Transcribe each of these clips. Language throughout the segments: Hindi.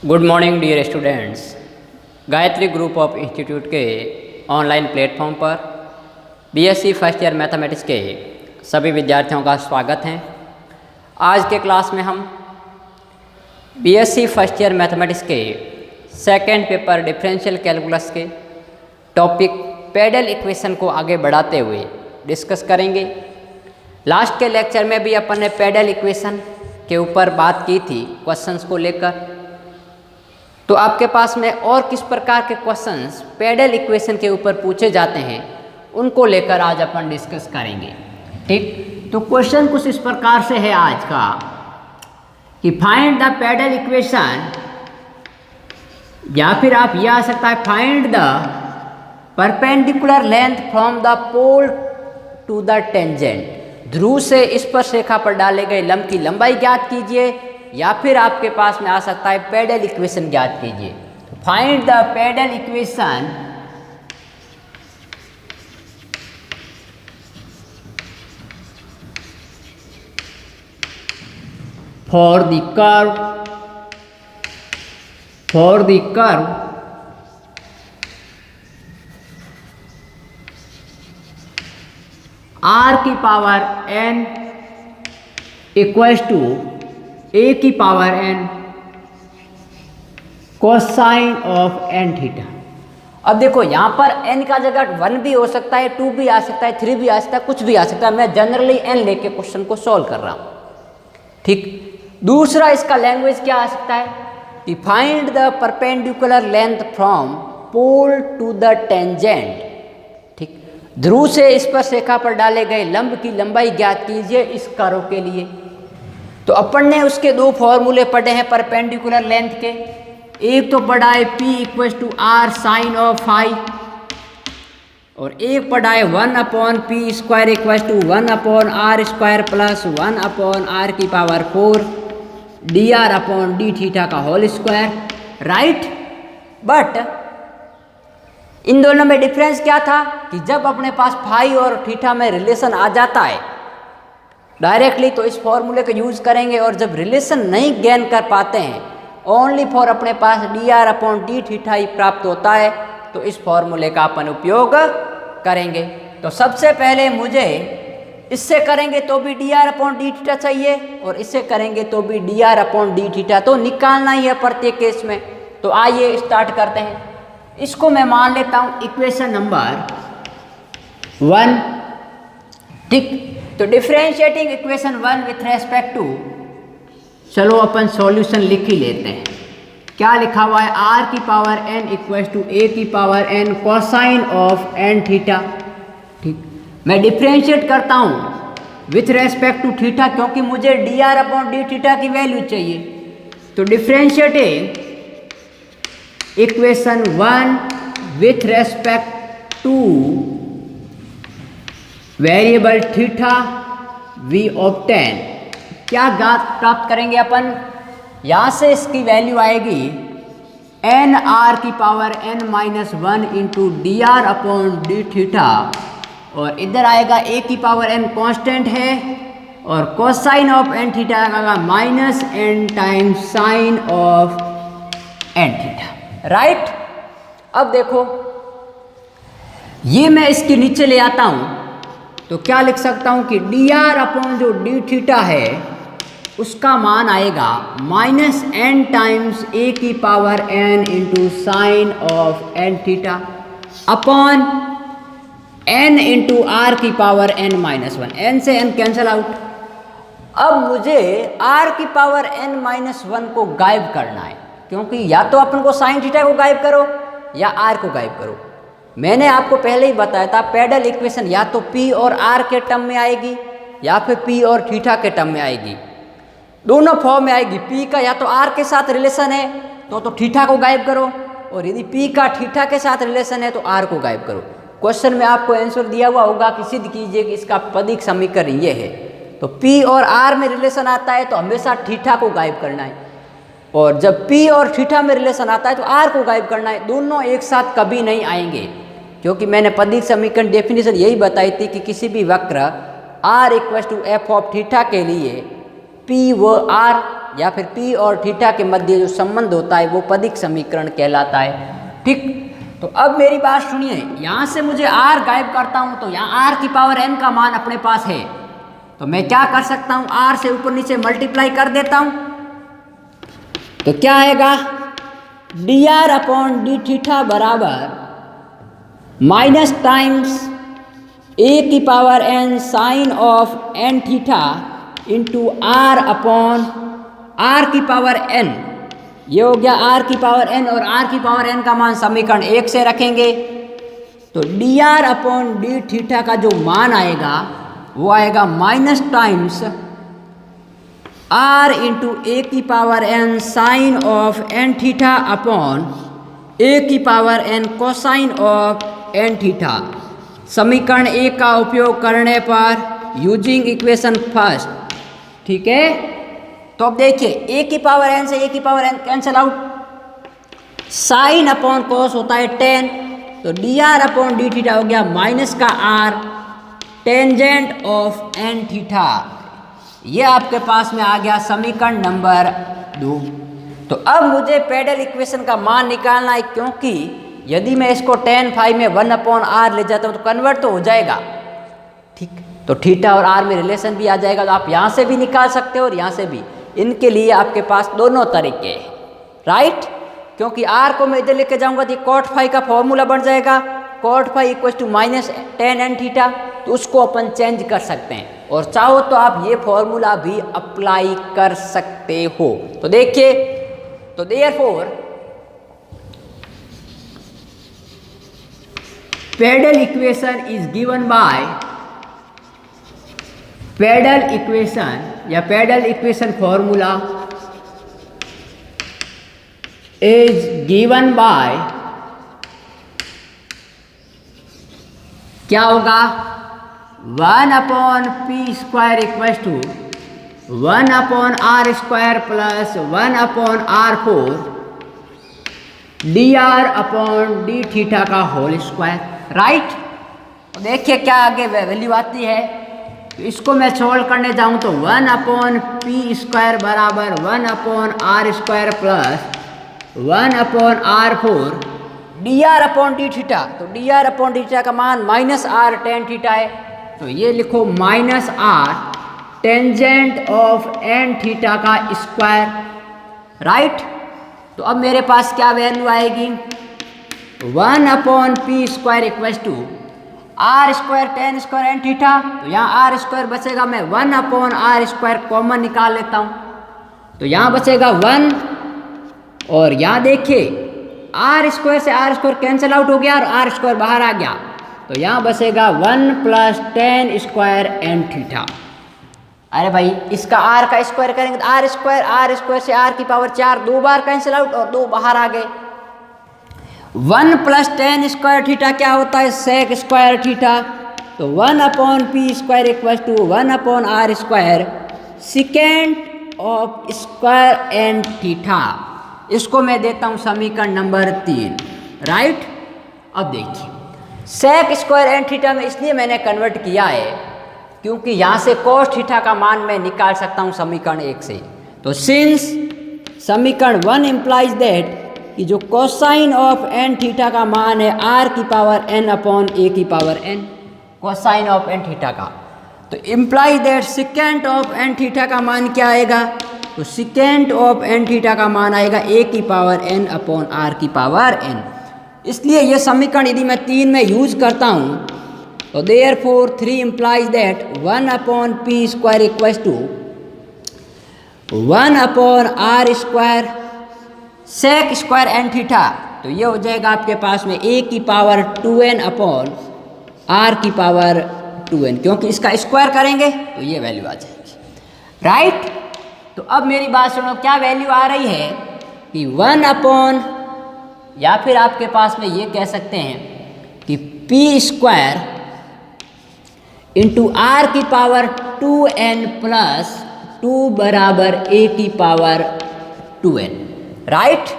Good morning dear students. Gayatri group of institute के ऑनलाइन प्लेटफॉर्म पर बीएससी फर्स्ट ईयर मैथमेटिक्स के सभी विद्यार्थियों का स्वागत है। आज के क्लास में हम बीएससी फर्स्ट ईयर मैथमेटिक्स के सेकंड पेपर डिफरेंशियल कैलकुलस के टॉपिक पेडल इक्वेशन को आगे बढ़ाते हुए डिस्कस करेंगे। लास्ट के लेक्चर में भी अपन ने पेडल इक्वेशन के ऊपर बात की थी क्वेश्चंस को लेकर। तो आपके पास में और किस प्रकार के क्वेश्चंस पेडल इक्वेशन के ऊपर पूछे जाते हैं उनको लेकर आज अपन डिस्कस करेंगे। ठीक, तो क्वेश्चन कुछ इस प्रकार से है आज का कि फाइंड द पेडल इक्वेशन, या फिर आप यह आ सकता है find the perpendicular length from the pole to the tangent. ध्रुव से स्पर्श रेखा पर डाले गए लंब की लंबाई ज्ञात कीजिए, या फिर आपके पास में आ सकता है पेडल इक्वेशन ज्ञात कीजिए। Find the pedal equation for the curve r की power n equals to a की power n cosine of n theta. अब देखो यहाँ पर n का जगह 1 भी हो सकता है, 2 भी आ सकता है, 3 भी आ सकता है, कुछ भी आ सकता है। मैं जनरली n लेके क्वेश्चन को सॉल्व कर रहा हूँ। ठीक, दूसरा इसका लैंग्वेज क्या आ सकता है कि find the perpendicular length from pole to the tangent. ठीक, ध्रुव से स्पर्श रेखा पर डाले गए लंब की लंबाई ज्ञात कीजिए इस कर्व के लिए। तो अपन ने उसके दो फॉर्मूले पढ़े हैं परपेंडिकुलर लेंथ के। एक तो पढ़ा है P equals to r sine of phi, और एक पढ़ा है 1/p square equals to 1/r square plus 1/r की पावर 4 dr/d थीटा का होल स्क्वायर। राइट, बट इन दोनों में डिफरेंस क्या था कि जब अपने पास फाई और थीटा में रिलेशन आ जाता है डायरेक्टली तो इस फॉर्मूले को यूज करेंगे, और जब रिलेशन नहीं गेन कर पाते हैं ओनली फॉर अपने पास dr/d थीटा ही प्राप्त होता है तो इस फॉर्मूले का अपन उपयोग करेंगे। तो सबसे पहले मुझे इससे करेंगे तो भी dr/d थीटा चाहिए, और इससे करेंगे तो भी dr/d थीटा तो निकालना ही है प्रत्येक केस में। तो आइए स्टार्ट करते हैं। इसको मैं मान लेता हूँ इक्वेशन नंबर 1। ठीक, तो differentiating equation 1 with respect to, चलो अपन सॉल्यूशन लिख ही लेते हैं। क्या लिखा हुआ है, r की power n equals to a की power n cosine of n theta. ठीक, मैं डिफरेंशिएट करता हूँ विथ रेस्पेक्ट टू थीटा क्योंकि मुझे dr/d थीटा की वैल्यू चाहिए। तो differentiating equation 1 with respect to variable theta we obtain, क्या प्राप्त करेंगे अपन, यहाँ से इसकी वैल्यू आएगी n r की power n-1 into dr/d theta, और इधर आएगा a की पावर n कांस्टेंट है, और कोसाइन ऑफ n थीटा आएगा -n times sign of n theta. Right, अब देखो ये मैं इसके नीचे ले आता हूँ तो क्या लिख सकता हूँ कि dr/d थीटा है उसका मान आएगा -n टाइम्स a की power n into sine of n theta upon n into r की पावर n-1। n से n कैंसल आउट। अब मुझे r की पावर n-1 को गायब करना है, क्योंकि या तो अपन को साइन थीटा को गायब करो या r को गायब करो। मैंने आपको पहले ही बताया था पेडल इक्वेशन या तो p और r के टर्म में आएगी या फिर p और थीटा के टर्म में आएगी, दोनों फॉर्म में आएगी। p का या तो r के साथ रिलेशन है तो थीटा को गायब करो, और यदि p का थीटा के साथ रिलेशन है तो r को गायब करो। क्वेश्चन में आपको आंसर दिया हुआ होगा कि सिद्ध कीजिए कि इसका पदिक समीकरण ये है। तो p और r में रिलेशन आता है तो हमेशा थीटा को गायब करना है, और जब p और थीटा में रिलेशन आता है तो r को गायब करना है। दोनों एक साथ कभी नहीं आएंगे, क्योंकि मैंने पदिक समीकरण डेफिनेशन यही बताई थी कि किसी भी वक्र r equals to f of theta के लिए p व r या फिर p और थीटा के मध्य जो संबंध होता है वो पदिक समीकरण कहलाता है। ठीक, तो अब मेरी बात सुनिए, यहाँ से मुझे r गायब करता हूँ तो यहाँ r की पावर n का मान अपने पास है, तो मैं क्या कर सकता हूँ, r से ऊपर नीचे मल्टीप्लाई कर देता हूँ। तो क्या आएगा, dr अपॉन डी थीटा बराबर माइनस टाइम्स a की power n sine of n theta into r upon r की पावर n। ये हो गया r की पावर n और r की पावर n का मान समीकरण 1 से रखेंगे तो dr अपॉन डी थीटा का जो मान आएगा वो आएगा minus times r into a की power n sine of n theta upon a की power n cosine of n theta. समीकरण 1 का उपयोग करने पर यूजिंग इक्वेशन फर्स्ट। ठीक है, तो अब देखिए ए की पावर n से ए की power n cancel out, sine upon cos होता है टेन, तो dr अपॉन डी थीटा हो गया माइनस का r tangent of n theta. ये आपके पास में आ गया समीकरण नंबर 2। तो अब मुझे पेडल इक्वेशन का मान निकालना है, क्योंकि यदि मैं इसको tan फाई में 1 अपॉन r ले जाता हूँ तो कन्वर्ट तो हो जाएगा। ठीक, तो थीटा और r में रिलेशन भी आ जाएगा, तो आप यहाँ से भी निकाल सकते हो और यहाँ से भी। इनके लिए आपके पास दोनों तरीके हैं, राइट, क्योंकि r को मैं इधर लेके जाऊंगा तो कॉट फाई का फॉर्मूला बन जाएगा, cot phi equal to minus tan n theta, तो उसको अपन चेंज कर सकते हैं और चाहो तो आप ये फॉर्मूला भी अप्लाई कर सकते हो। तो देखिए, तो therefore pedal equation is given by, pedal equation या pedal equation formula is given by, क्या होगा, 1 upon p square equal to 1 upon r square plus 1 upon r four d r upon d theta का होल स्क्वायर, राइट। देखिए क्या आगे वैल्यू आती है, तो इसको मैं सोल्व करने जाऊँ तो 1 अपॉन पी स्क्वायर बराबर 1 upon r square plus 1 upon r four d r upon d theta, तो d r upon d theta का मान माइनस आर टेन थीटा है, तो ये लिखो minus r tangent of n theta का स्क्वायर, राइट। तो अब मेरे पास क्या वैल्यू आएगी, 1 upon p square equal to r square tan square n theta, तो यहाँ आर स्क्वायर बचेगा, मैं 1 अपॉन आर स्क्वायर कॉमन निकाल लेता हूँ, तो यहाँ बचेगा 1 और यहाँ देखिए आर स्क्वायर से आर स्क्वायर कैंसिल आउट हो गया और आर स्क्वायर बाहर आ गया, तो यहाँ बचेगा 1 plus tan square n theta. अरे भाई इसका आर का स्क्वायर करेंगे तो आर स्क्वायर से आर की पावर 4 दो बार कैंसिल आउट और 2 बाहर आ गए। 1 प्लस टेन स्क्वायर थीटा क्या होता है, सेक स्क्वायर थीटा, तो 1 upon p square equal to 1 upon r square secant of square n theta. इसको मैं देता हूँ समीकरण नंबर 3, राइट। अब देखिए सेक स्क्वायर एन थीटा में इसलिए मैंने कन्वर्ट किया है क्योंकि यहाँ से कोस थीटा का मान मैं निकाल सकता हूँ समीकरण 1 से। तो सिंस समीकरण 1 इम्प्लाइज दैट कि जो कोसाइन ऑफ एन थीटा का मान है आर की पावर एन अपॉन ए की पावर एन, कोसाइन ऑफ एन थीटा का, तो implies that secant of n theta का मान क्या आएगा, तो सिकेंट ऑफ एन थीटा का मान आएगा ए की पावर एन अपॉन आर की पावर एन। इसलिए ये समीकरण यदि मैं 3 में यूज करता हूँ तो therefore 3 implies that 1 upon p square equals to 1 upon r square sec square n theta, तो ये हो जाएगा आपके पास में ए की पावर 2n अपॉन आर की पावर 2n, क्योंकि इसका स्क्वायर करेंगे तो ये वैल्यू आ जाएगी, राइट। तो अब मेरी बात सुनो, क्या वैल्यू आ रही है कि 1 अपॉन, या फिर आपके पास में ये कह सकते हैं कि पी स्क्वायर इंटू आर की पावर 2n प्लस 2 बराबर ए की पावर 2n, राइट।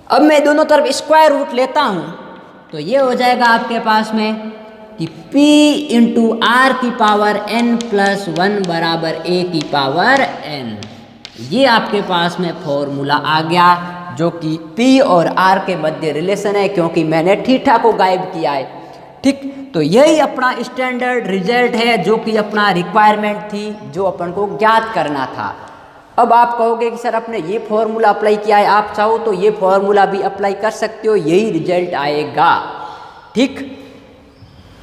अब मैं दोनों तरफ स्क्वायर रूट लेता हूँ तो ये हो जाएगा आपके पास में कि p इंटू आर की पावर n प्लस 1 बराबर a की पावर n, ये आपके पास में फॉर्मूला आ गया जो कि P और R के मध्य रिलेशन है, क्योंकि मैंने थीटा को गायब किया है। ठीक, तो यही अपना स्टैंडर्ड रिजल्ट है जो कि अपना रिक्वायरमेंट थी, जो अपन को ज्ञात करना था। अब आप कहोगे कि सर आपने ये फॉर्मूला अप्लाई किया है, आप चाहो तो ये फॉर्मूला भी अप्लाई कर सकते हो, यही रिजल्ट आएगा। ठीक,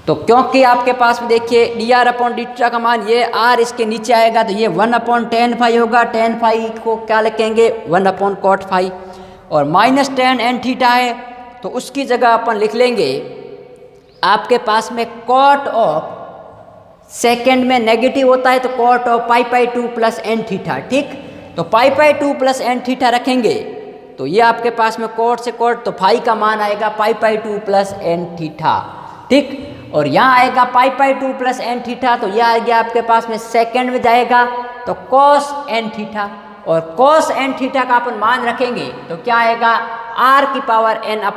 तो क्योंकि आपके पास में देखिए dr/dθ का मान ये r इसके नीचे आएगा तो ये 1/tan φ होगा। tan φ को क्या लिखेंगे 1/cot φ, और -tan n θ है तो उसकी जगह अपन लिख लेंगे आपके पास में cot ऑफ, सेकेंड में नेगेटिव होता है तो cot ऑफ π/2 + n θ। ठीक, तो π/2 + n θ रखेंगे तो ये आपके पास में cot से cot तो फाई का मान आएगा π/2 + n θ। ठीक, और यहाँ आएगा π/2 + n θ, तो यह आ गया आपके पास में सेकेंड में जाएगा तो cos n θ, और cos n θ का अपन मान रखेंगे तो क्या आएगा r⁴n/a⁴n।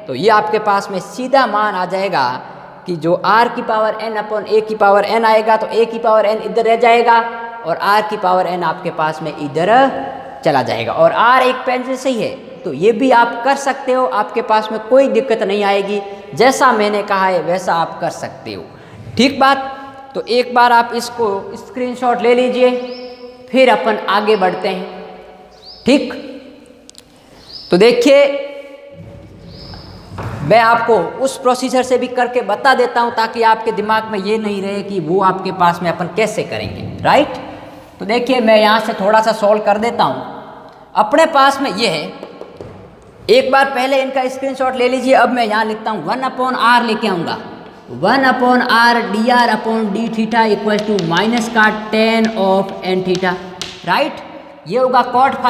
तो ये आपके पास में सीधा मान आ जाएगा कि जो r⁴n/a⁴n आएगा तो a⁴n इधर रह जाएगा और r⁴n आपके पास में इधर चला जाएगा, और r एक पेंसिल से ही है तो ये भी आप कर सकते हो, आपके पास में कोई दिक्कत नहीं आएगी। जैसा मैंने कहा है वैसा आप कर सकते हो। ठीक बात, तो एक बार आप इसको स्क्रीनशॉट ले लीजिए, फिर अपन आगे बढ़ते हैं। ठीक, तो देखिए मैं आपको उस प्रोसीजर से भी करके बता देता हूं ताकि आपके दिमाग में ये नहीं रहे कि वो आपके पास में अपन कैसे करेंगे। राइट, तो देखिए मैं यहाँ से थोड़ा सा सॉल्व कर देता हूँ। अपने पास में ये है, एक बार पहले इनका स्क्रीनशॉट ले लीजिए। अब मैं यहाँ लिखता हूँ 1/r लेके आऊँगा, 1/r dr/dθ = -tan of n θ। Right, ये होगा cot φ,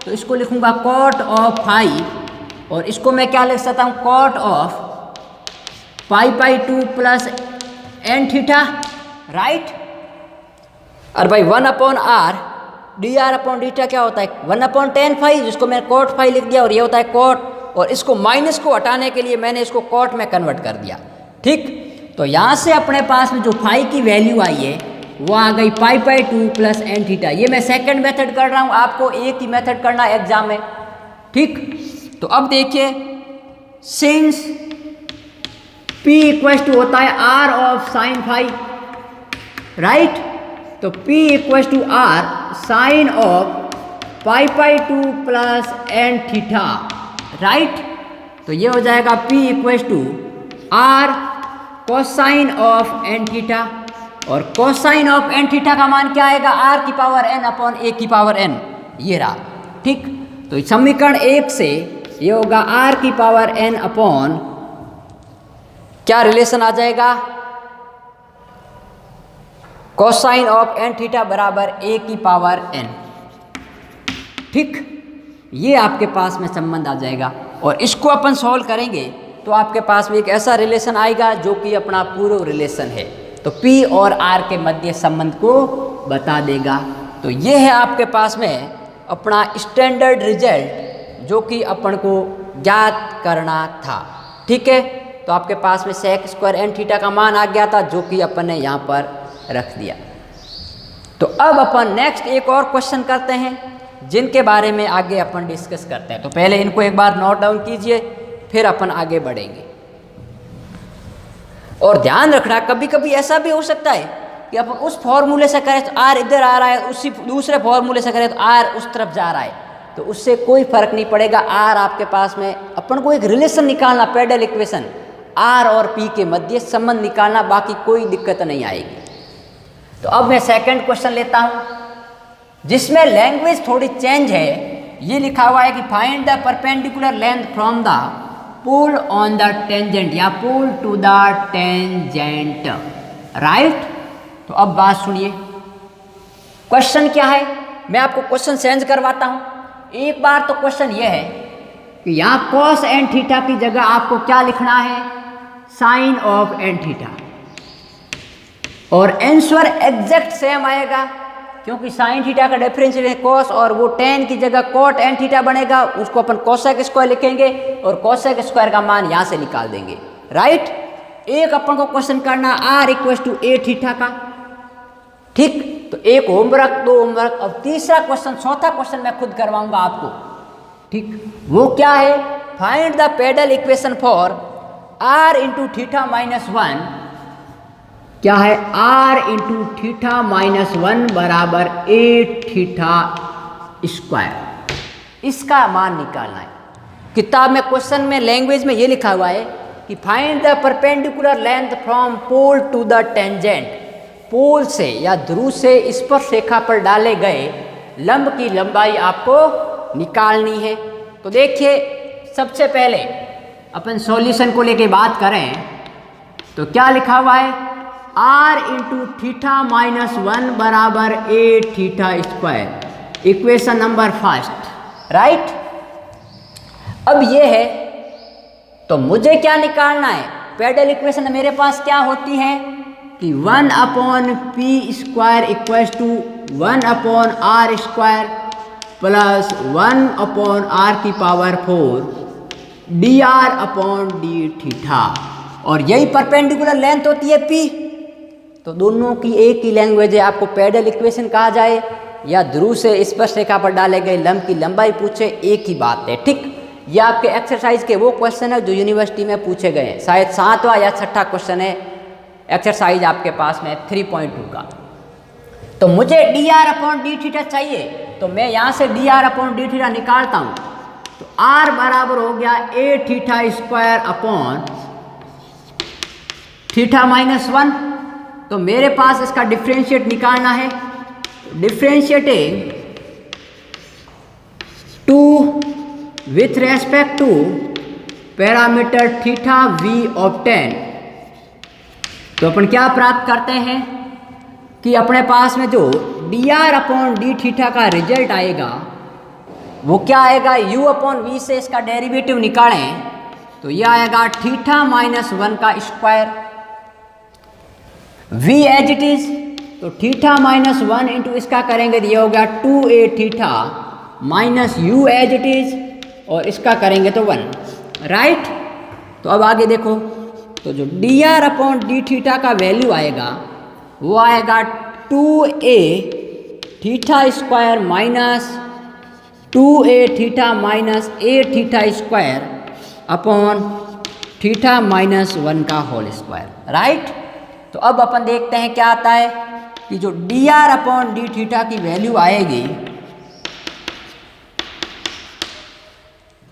तो इसको लिखूँगा cot ऑफ φ, और इसको मैं क्या लिख सकता हूँ cot ऑफ π/2 + n θ। राइट, और भाई 1/r dr/dθ क्या होता है 1/tan φ, जिसको मैंने cot φ लिख दिया, और ये होता है cot, और इसको माइनस को हटाने के लिए मैंने इसको cot में कन्वर्ट कर दिया। ठीक, तो यहाँ से अपने पास में जो φ की वैल्यू आई है वो आ गई π/2 + n θ। ये मैं सेकंड मेथड कर रहा हूँ, आपको एक ही मेथड करना है एग्जाम में। ठीक, तो अब देखिए सिंस P = होता है r ऑफ साइन φ। राइट, तो P = r sine of π/2 + n θ। Right, तो ये हो जाएगा P = r cosine of n θ, और कोसाइन ऑफ n θ का मान क्या आएगा r⁴n/a⁴n, ये रहा। ठीक, तो समीकरण 1 से ये होगा r⁴n क्या रिलेशन आ जाएगा कोसाइन ऑफ n θ = a⁴n। ठीक, ये आपके पास में संबंध आ जाएगा, और इसको अपन सॉल्व करेंगे तो आपके पास में एक ऐसा रिलेशन आएगा जो कि अपना पूर्व रिलेशन है, तो P और R के मध्य संबंध को बता देगा। तो ये है आपके पास में अपना स्टैंडर्ड रिजल्ट जो कि अपन को ज्ञात करना था। ठीक है, तो आपके पास में sec² n θ का मान आ गया था जो कि अपन ने यहाँ पर रख दिया। तो अब अपन नेक्स्ट एक और क्वेश्चन करते हैं जिनके बारे में आगे अपन डिस्कस करते हैं। तो पहले इनको एक बार नोट डाउन कीजिए, फिर अपन आगे बढ़ेंगे। और ध्यान रखना, कभी कभी ऐसा भी हो सकता है कि अपन उस फॉर्मूले से करें तो r इधर आ रहा है, उसी दूसरे फॉर्मूले से करें तो r उस तरफ जा रहा है, तो उससे कोई फर्क नहीं पड़ेगा। r आपके पास में अपन को एक रिलेशन निकालना, पेडल इक्वेशन r और p के मध्य संबंध निकालना, बाकी कोई दिक्कत नहीं आएगी। तो अब मैं सेकंड क्वेश्चन लेता हूं जिसमें लैंग्वेज थोड़ी चेंज है। ये लिखा हुआ है कि find the perpendicular length from the pole on the tangent या pole to the tangent. Right, तो अब बात सुनिए, क्वेश्चन क्या है, मैं आपको क्वेश्चन चेंज करवाता हूं। एक बार तो क्वेश्चन ये है कि यहाँ cos n θ की जगह आपको क्या लिखना है साइन ऑफ n θ, और आंसर एग्जैक्ट सेम आएगा क्योंकि साइन थीटा का डिफरेंशियल है cos, और वो tan की जगह cot n θ बनेगा, उसको अपन cosec² लिखेंगे और cosec² का मान यहाँ से निकाल देंगे। राइट, एक अपन को क्वेश्चन करना r = a θ का। ठीक, तो एक होमवर्क, दो होमवर्क, और तीसरा क्वेश्चन, चौथा क्वेश्चन मैं खुद करवाऊंगा आपको। ठीक, वो क्या है? Find the pedal equation for r into theta minus one. क्या है? r into theta minus one बराबर ए थीटा स्क्वायर। इसका मान निकालना है। किताब में क्वेश्चन में लैंग्वेज में ये लिखा हुआ है कि find the perpendicular length from pole to the tangent. Pole से या ध्रुव से स्पर्श रेखा पर डाले गए लंब की लंबाई आपको निकालनी है। तो देखिए, सबसे पहले अपन सॉल्यूशन को लेके बात करें तो क्या लिखा हुआ है? r into theta minus one बराबर a theta square, equation number first, right. अब ये है, तो मुझे क्या निकालना है? पेडल इक्वेशन मेरे पास क्या होती है कि 1 upon p square equals to 1 upon r square plus 1 upon r की power 4 d r upon d theta, और यही परपेंडिकुलर लेंथ होती है पी। तो दोनों की एक ही लैंग्वेज है। आपको पेडल इक्वेशन कहा जाए या ध्रुव से स्पर्श रेखा पर डाले गए लंब की लंबाई पूछे, एक ही बात है। ठीक, ये आपके एक्सरसाइज के वो क्वेश्चन है जो यूनिवर्सिटी में पूछे गए हैं। शायद 7वां या 6ठा क्वेश्चन है एक्सरसाइज आपके पास में 3.2 का। तो मुझे d r upon d theta चाहिए, तो मैं यहाँ से d r upon d theta निकालता हूँ। तो आर बराबर हो गया a theta square upon theta minus one. तो मेरे पास इसका डिफ्रेंशिएट निकालना है। Differentiating two with respect to parameter theta we obtain. तो अपन क्या प्राप्त करते हैं कि अपने पास में जो D r upon d theta का रिजल्ट आएगा वो क्या आएगा? u अपॉन वी से इसका डेरिवेटिव निकालें तो यह आएगा थीटा माइनस वन का square, v as it is. तो थीटा माइनस वन इंटू इसका करेंगे तो यह हो गया 2a theta minus u as it is, और इसका करेंगे तो 1, राइट। तो अब आगे देखो, तो जो D r upon d theta का वैल्यू आएगा वो आएगा 2a theta square minus 2a theta minus a theta square upon theta minus one का होल स्क्वायर, राइट। तो अब अपन देखते हैं क्या आता है कि जो D r upon d theta की वैल्यू आएगी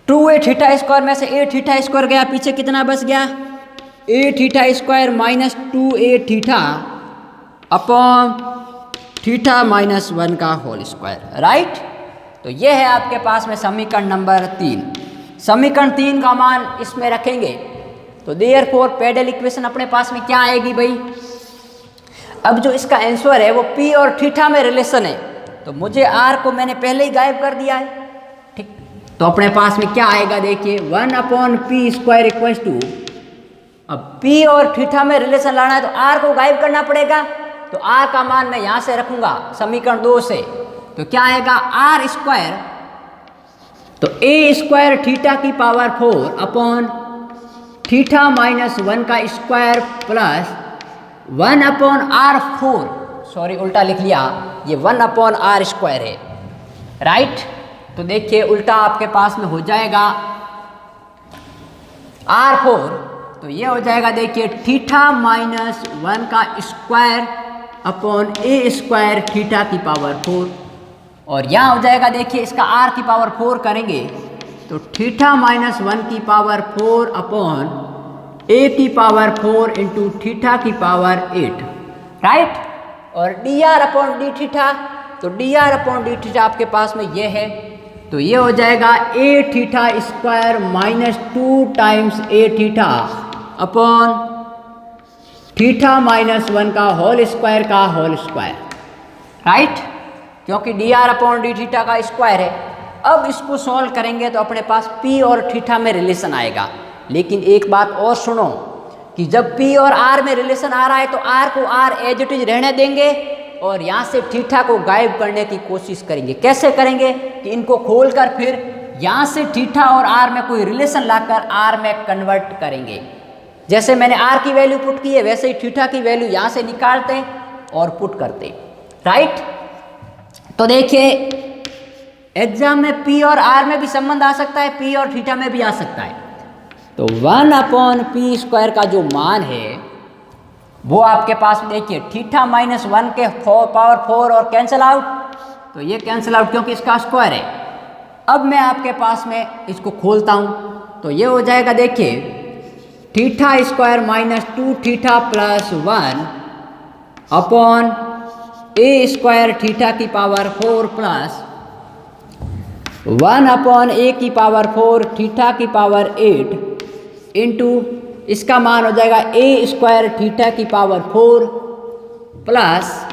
2a थीटा स्क्वायर में से a थीटा स्क्वायर गया, पीछे कितना बच गया? a theta square minus 2a theta upon theta minus one का होल स्क्वायर, राइट। तो ये है आपके पास में समीकरण नंबर 3। समीकरण 3 का मान इसमें रखेंगे तो देयरफॉर पेडल इक्वेशन अपने पास में क्या आएगी भाई? अब जो इसका आंसर है वो p और थीटा में रिलेशन है, तो मुझे r को मैंने पहले ही गायब कर दिया है। ठीक, तो अपने पास में क्या आएगा? देखिए 1 upon p square equal to, अब p और थीटा में रिलेशन लाना है तो r को गायब करना पड़ेगा। तो r का मान मैं यहाँ से रखूंगा समीकरण 2 से, तो क्या आएगा? r स्क्वायर, तो a स्क्वायर थीटा की power 4 upon theta minus one का square plus 1 upon r 4, sorry उल्टा लिख लिया, ये 1 अपॉन आर स्क्वायर है, राइट। तो देखिए उल्टा आपके पास में हो जाएगा r4, तो ये हो जाएगा देखिए थीटा माइनस वन का स्क्वायर अपॉन ए स्क्वायर थीटा की पावर 4, और यहाँ हो जाएगा देखिए इसका r की पावर 4 करेंगे तो थीटा माइनस वन की पावर 4 अपॉन ए की पावर 4 इंटू थीटा की पावर 8, राइट। और d r upon d theta, तो d r upon d theta आपके पास में ये है, तो ये हो जाएगा a theta square minus 2 times a theta upon theta minus one का होल स्क्वायर का होल स्क्वायर, राइट, क्योंकि d r upon d theta का स्क्वायर है। अब इसको सॉल्व करेंगे तो अपने पास p और थीटा में रिलेशन आएगा। लेकिन एक बात और सुनो कि जब p और r में रिलेशन आ रहा है तो r को r एज इट इज रहने देंगे और यहाँ से थीटा को गायब करने की कोशिश करेंगे। कैसे करेंगे कि इनको खोलकर फिर यहाँ से थीटा और r में कोई रिलेशन लाकर r में कन्वर्ट करेंगे। जैसे मैंने r की वैल्यू पुट की है वैसे ही थीटा की वैल्यू यहाँ से निकालते हैं और पुट करते हैं। राइट। तो देखिए एग्जाम में पी और आर में भी संबंध आ सकता है, पी और थीटा में भी आ सकता है। तो 1/p² का जो मान है वो आपके पास देखिए थीटा -1 के पावर 4 और कैंसिल आउट, तो ये कैंसिल आउट क्योंकि इसका स्क्वायर है। अब मैं आपके पास में इसको खोलता हूँ तो ये हो जाएगा देखिए θ² - 2θ + 1 अपॉन a² थीटा की पावर 4 प्लस 1/a⁴ थीटा की पावर 8 इंटू इसका मान हो जाएगा a² थीटा की पावर 4 प्लस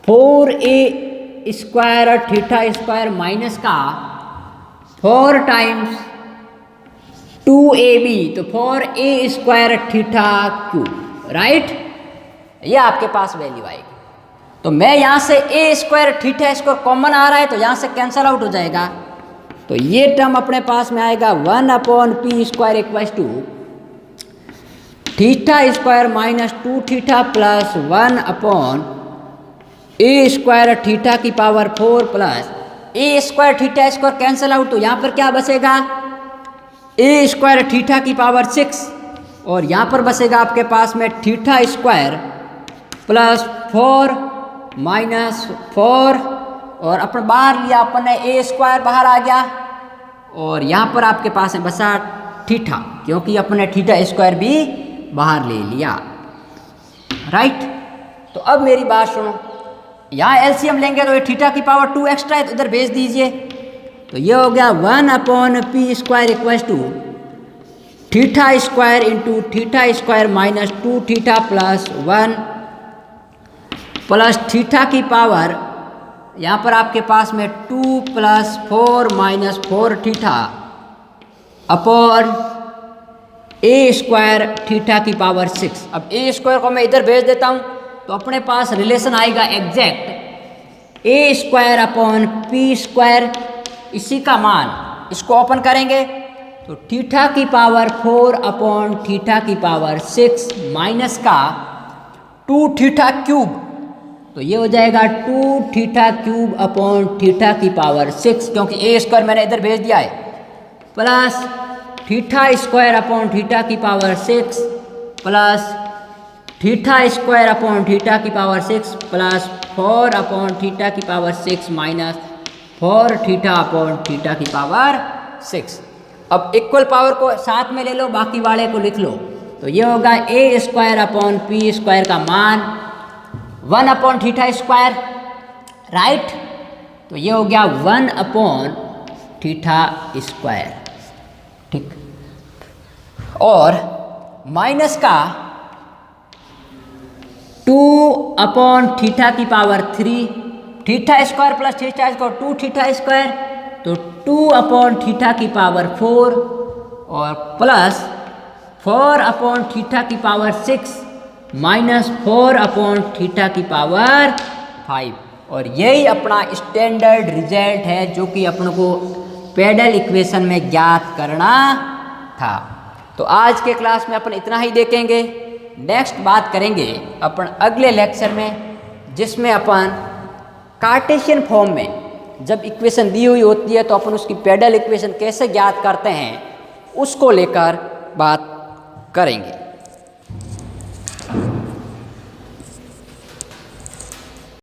4a² θ² माइनस का 4 टाइम्स 2ab, तो 4a² θ³, राइट। ये आपके पास वैल्यू आएगी। तो मैं यहाँ से a² θ² कॉमन आ रहा है तो यहाँ से कैंसल आउट हो जाएगा। तो ये टर्म अपने पास में आएगा 1/p² = θ² - 2θ प्लस 1/a² थीटा की power 4 plus a² θ² cancel out, तो यहाँ पर क्या बचेगा a² थीटा की पावर 6 और यहाँ पर बचेगा आपके पास में θ² प्लस 4 माइनस 4 और अपन बाहर लिया अपन ने a² बाहर आ गया और यहाँ पर आपके पास में बचा थीटा क्योंकि अपने θ² भी बाहर ले लिया, राइट। तो अब मेरी बात सुनो, यहाँ एलसीएम लेंगे तो ये थीटा की पावर 2 एक्स्ट्रा है तो इधर भेज दीजिए। तो ये हो गया 1/p² = θ² into θ² minus 2θ plus 1 plus theta की पावर यहाँ पर आपके पास में 2 plus 4 minus 4θ upon a² theta की पावर 6। अब a² को मैं इधर भेज देता हूँ तो अपने पास रिलेशन आएगा एग्जैक्ट a² / p², इसी का मान इसको ओपन करेंगे तो थीटा की पावर 4 अपॉन थीटा की पावर 6 माइनस का 2θ³, तो ये हो जाएगा 2θ³ अपॉन थीटा की पावर 6 क्योंकि a² मैंने इधर भेज दिया है प्लस θ² अपॉन थीटा की पावर 6 प्लस θ² अपॉन थीटा की पावर 6 प्लस 4 अपॉन थीटा की पावर 6 माइनस 4θ अपॉन थीटा की पावर 6। अब इक्वल पावर को साथ में ले लो, बाकी वाले को लिख लो। तो ये होगा a² अपॉन p² का मान 1/θ², राइट। तो ये हो गया 1/θ², ठीक। और माइनस का 2/θ की पावर 3 θ² प्लस θ² 2θ², तो 2/θ की पावर 4 और प्लस 4/θ की पावर 6 माइनस 4/θ की पावर 5। और यही अपना स्टैंडर्ड रिजल्ट है जो कि अपन को पेडल इक्वेशन में ज्ञात करना था। तो आज के क्लास में अपन इतना ही देखेंगे। नेक्स्ट बात करेंगे अपन अगले लेक्चर में, जिसमें अपन कार्टेशियन फॉर्म में जब इक्वेशन दी हुई होती है तो अपन उसकी पेडल इक्वेशन कैसे ज्ञात करते हैं उसको लेकर बात करेंगे।